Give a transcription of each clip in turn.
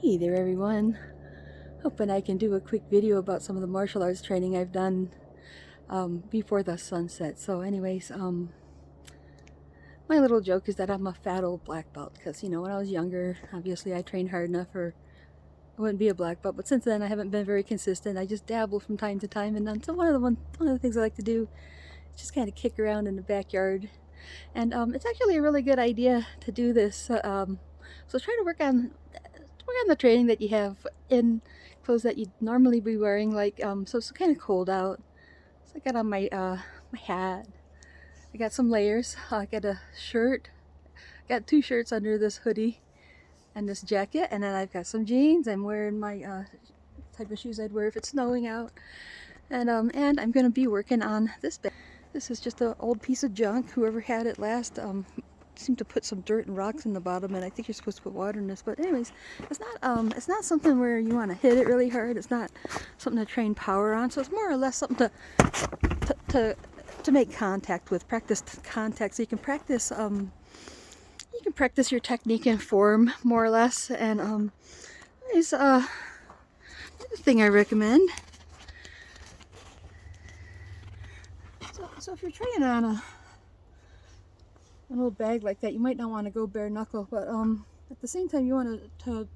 Hey there everyone, hoping I can do a quick video about some of the martial arts training I've done before the sunset. So anyways, my little joke is that I'm a fat old black belt because, you know, when I was younger, obviously I trained hard enough or I wouldn't be a black belt, but since then I haven't been very consistent. I just dabble from time to time, and so one of the things I like to do is just kind of kick around in the backyard. And it's actually a really good idea to do this. So try to work on the training that you have in clothes that you'd normally be wearing. Like so it's kind of cold out. So I got on my hat. I got some layers. I got a shirt. Got two shirts under this hoodie and this jacket, and then I've got some jeans. I'm wearing my type of shoes I'd wear if it's snowing out. And I'm gonna be working on this bag. This is just an old piece of junk. Whoever had it last seemed to put some dirt and rocks in the bottom, and I think you're supposed to put water in this. But anyways, it's not something where you want to hit it really hard. It's not something to train power on. So it's more or less something to make contact with, practice contact. So you can practice your technique and form more or less. And is the thing I recommend. So if you're training on an old bag like that, you might not want to go bare knuckle, but at the same time you want to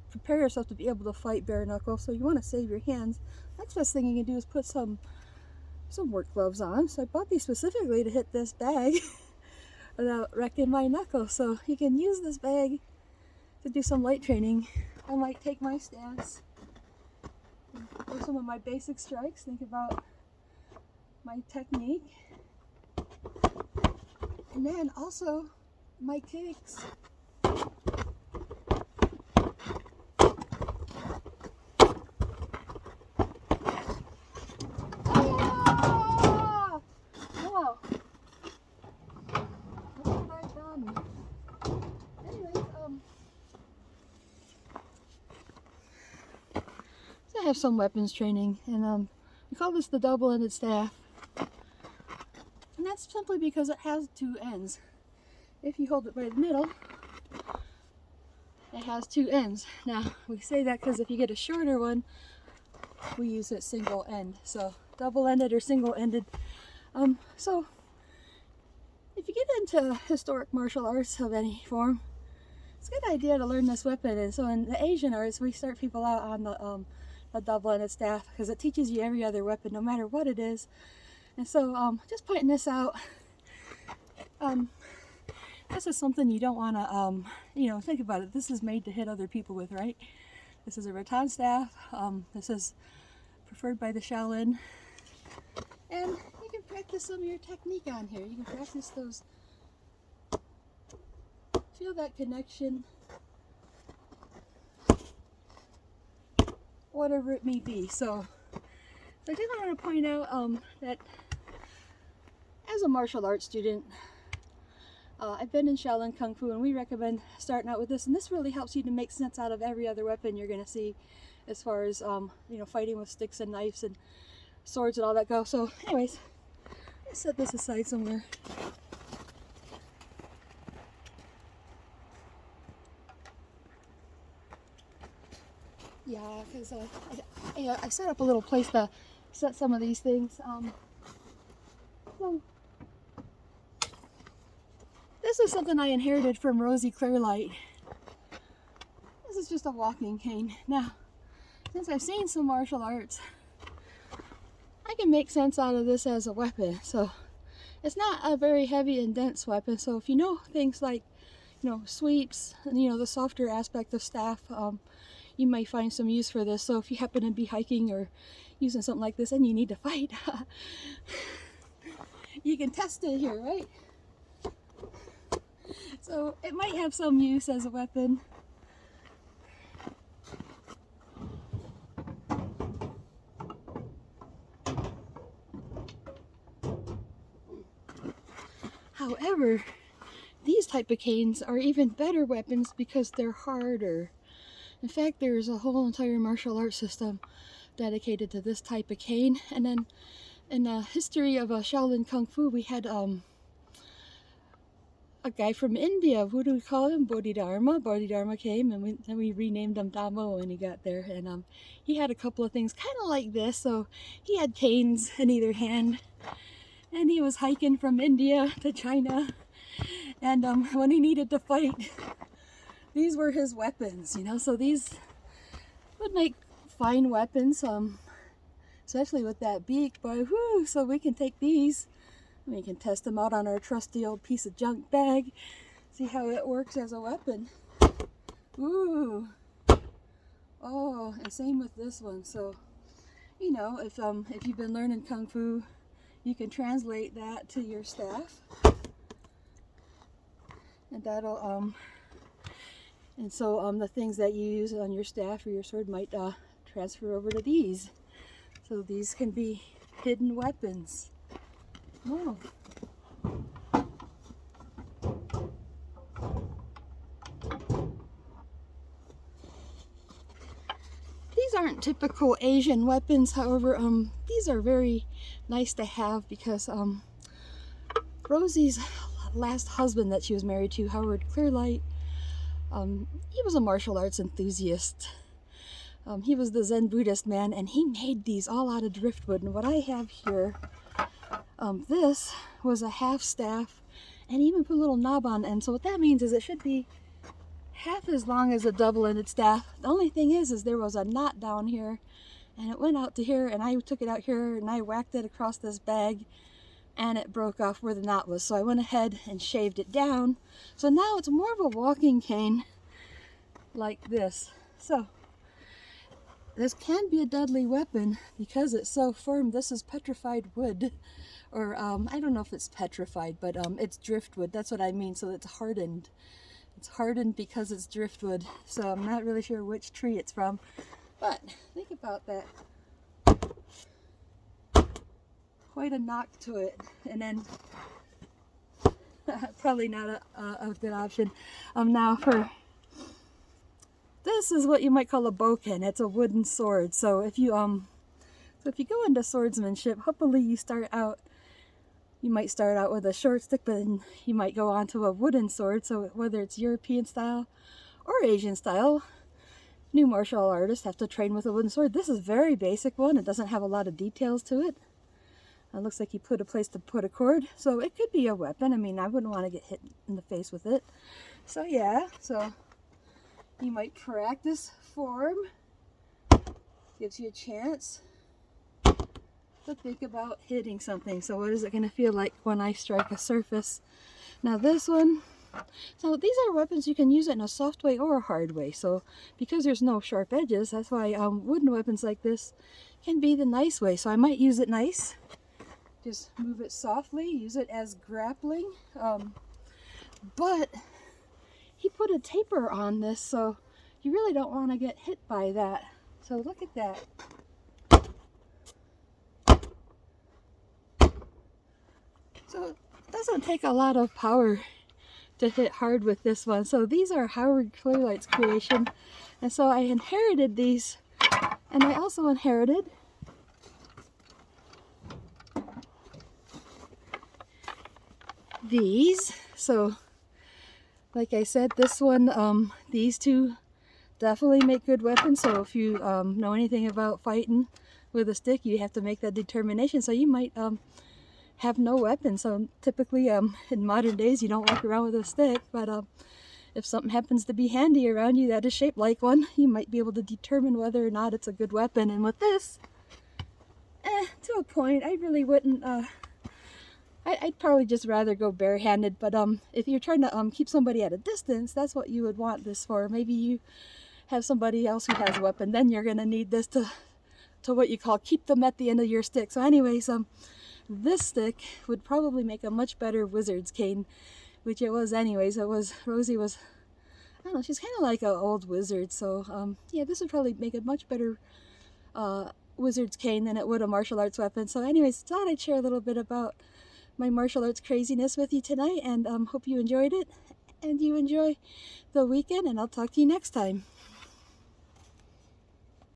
prepare yourself to be able to fight bare knuckle, so you want to save your hands. Next best thing you can do is put some work gloves on. So I bought these specifically to hit this bag without wrecking my knuckles. So you can use this bag to do some light training. I might take my stance, do some of my basic strikes, think about my technique, and then also my kicks. Wow! What have I done? Anyways, so I have some weapons training, and we call this the double-ended staff. And that's simply because it has two ends. If you hold it by the middle, it has two ends. Now, we say that because if you get a shorter one, we use it single end. So, double-ended or single-ended. So, if you get into historic martial arts of any form, it's a good idea to learn this weapon. And so in the Asian arts, we start people out on the double-ended staff because it teaches you every other weapon, no matter what it is. And so, just pointing this out, this is something you don't want to, think about it. This is made to hit other people with, right? This is a rattan staff. This is preferred by the Shaolin. And you can practice some of your technique on here. You can practice those, feel that connection, whatever it may be. So I just want to point out that as a martial arts student, I've been in Shaolin Kung Fu, and we recommend starting out with this, and this really helps you to make sense out of every other weapon you're going to see as far as fighting with sticks and knives and swords and all that go. So anyways, let's set this aside somewhere. Yeah, because I set up a little place to set some of these things. So this is something I inherited from Rosey Clearlite. This is just a walking cane. Now, since I've seen some martial arts, I can make sense out of this as a weapon. So it's not a very heavy and dense weapon. So if you know things like, sweeps, and the softer aspect of staff, you might find some use for this. So if you happen to be hiking or using something like this and you need to fight, you can test it here, right? So it might have some use as a weapon. However, these type of canes are even better weapons because they're harder. In fact, there's a whole entire martial arts system dedicated to this type of cane. And then in the history of Shaolin Kung Fu, we had a guy from India. Who do we call him? Bodhidharma. Bodhidharma came, and then we renamed him Dhammo when he got there. And he had a couple of things kind of like this. So he had canes in either hand, and he was hiking from India to China. And when he needed to fight, these were his weapons, you know. So these would make fine weapons, especially with that beak. But whoo! So we can take these. We can test them out on our trusty old piece of junk bag. See how it works as a weapon. Ooh. Oh, and same with this one. So, you know, if you've been learning Kung Fu, you can translate that to your staff. And that'll, and so the things that you use on your staff or your sword might transfer over to these. So these can be hidden weapons. Oh. These aren't typical Asian weapons, however, these are very nice to have because Rosey's last husband that she was married to, Howard Clearlite, he was a martial arts enthusiast. He was the Zen Buddhist man, and he made these all out of driftwood. And what I have here, this was a half staff, and he even put a little knob on. And so what that means is it should be half as long as a double-ended staff. The only thing is there was a knot down here, and it went out to here, and I took it out here, and I whacked it across this bag, and it broke off where the knot was. So I went ahead and shaved it down. So now it's more of a walking cane like this. So this can be a deadly weapon because it's so firm. This is petrified wood, or I don't know if it's petrified, but it's driftwood. That's what I mean. So it's hardened. It's hardened because it's driftwood. So I'm not really sure which tree it's from, but think about that. Quite a knock to it, and then probably not a good option. Now for this is what you might call a bokken. It's a wooden sword. So if you go into swordsmanship, hopefully you might start out with a short stick, but then you might go on to a wooden sword. So whether it's European style or Asian style, new martial artists have to train with a wooden sword. This is a very basic one. It doesn't have a lot of details to it. It looks like you put a place to put a cord, so it could be a weapon. I mean, I wouldn't want to get hit in the face with it. So yeah, so you might practice form. Gives you a chance to think about hitting something. So what is it going to feel like when I strike a surface? Now this one, so these are weapons you can use it in a soft way or a hard way. So because there's no sharp edges, that's why wooden weapons like this can be the nice way. So I might use it nice. Just move it softly, use it as grappling. But he put a taper on this, so you really don't want to get hit by that. So look at that. So it doesn't take a lot of power to hit hard with this one. So these are Howard Clearlite's creation. And so I inherited these, and I also inherited these. So like I said, this one, these two definitely make good weapons. So if you know anything about fighting with a stick, you have to make that determination. So you might have no weapon. So typically in modern days you don't walk around with a stick, but if something happens to be handy around you that is shaped like one, you might be able to determine whether or not it's a good weapon. And with this, to a point, I really wouldn't I'd probably just rather go barehanded, but if you're trying to keep somebody at a distance, that's what you would want this for. Maybe you have somebody else who has a weapon, then you're going to need this to what you call keep them at the end of your stick. So anyways, this stick would probably make a much better wizard's cane, which it was anyways. Rosey was, I don't know, she's kind of like an old wizard, so yeah, this would probably make a much better wizard's cane than it would a martial arts weapon. So anyways, thought I'd share a little bit about my martial arts craziness with you tonight, and hope you enjoyed it and you enjoy the weekend, and I'll talk to you next time.